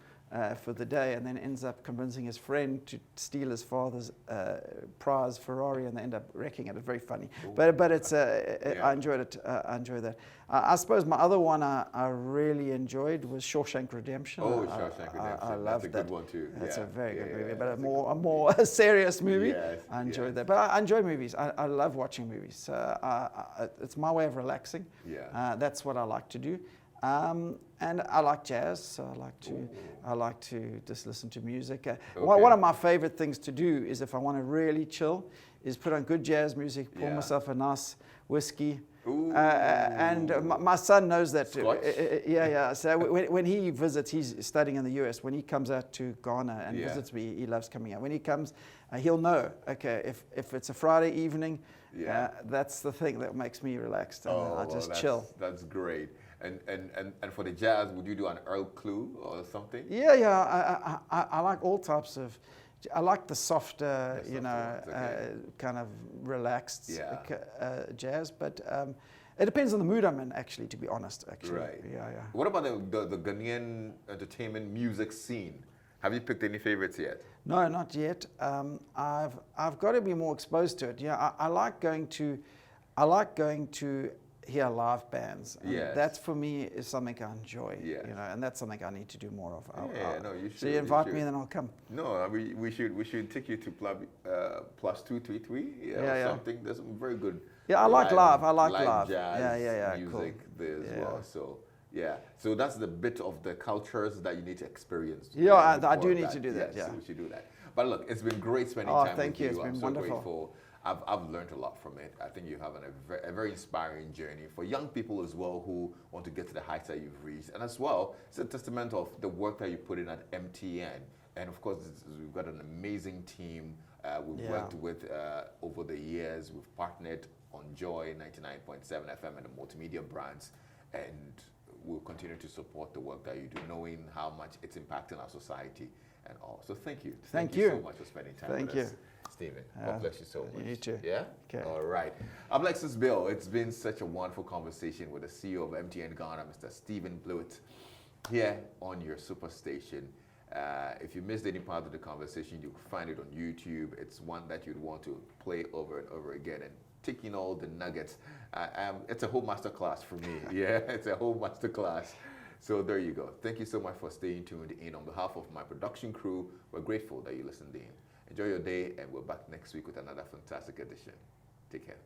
for the day and then ends up convincing his friend to steal his father's prize Ferrari, and they end up wrecking it. It's very funny. Ooh. But it's I enjoyed it. I enjoyed that. I suppose my other one I really enjoyed was Shawshank Redemption. Oh, Shawshank Redemption. I love That's a good one too. That's a very good movie, yeah, but a more serious movie. Yes, I enjoyed that. But I enjoy movies. I love watching movies. It's my way of relaxing. Yeah. That's what I like to do. And I like jazz, so I like to just listen to music. One of my favorite things to do is, if I want to really chill, is put on good jazz music, pour myself a nice whiskey. And my son knows that. Yeah. So when he visits, he's studying in the US. When he comes out to Ghana and visits me, he loves coming out. When he comes, he'll know, okay, if it's a Friday evening, that's the thing that makes me relaxed. And I just chill. That's great. And for the jazz, would you do an Earl Clue or something? Yeah. I like all types of. I like the softer, kind of relaxed jazz, but it depends on the mood I'm in, actually, to be honest, actually. Right. Yeah. What about the Ghanaian entertainment music scene? Have you picked any favorites yet? No, not yet. I've got to be more exposed to it. Yeah, I like going to hear live bands. That for me is something I enjoy. And that's something I need to do more of. You should. So you invite me, and then I'll come. No, we should take you to +233 or something. There's some very good. Yeah, I like live. I like live live. Jazz music cool. there as well. So. Yeah, so that's the bit of the cultures that you need to experience. Yeah, I do need to do that. Yeah, so we should do that. But look, it's been great spending time with you. It's been wonderful. Grateful. I've learned a lot from it. I think you have a very inspiring journey for young people as well who want to get to the heights that you've reached. And as well, it's a testament of the work that you put in at MTN. And of course, we've got an amazing team we've worked with over the years. We've partnered on Joy 99.7 FM and the multimedia brands. And we'll continue to support the work that you do, knowing how much it's impacting our society and all. So thank you. Thank you so much for spending time with us, Stephen. God bless you so much. You too. Yeah? Okay. All right. I'm Lexis Bill. It's been such a wonderful conversation with the CEO of MTN Ghana, Mr. Stephen Blewett, here on your superstation. If you missed any part of the conversation, you can find it on YouTube. It's one that you'd want to play over and over again and taking all the nuggets. It's a whole master class for me. It's a whole master class. So there you go. Thank you so much for staying tuned in. On behalf of my production crew, we're grateful that you listened in. Enjoy your day, and we're back next week with another fantastic edition. Take care.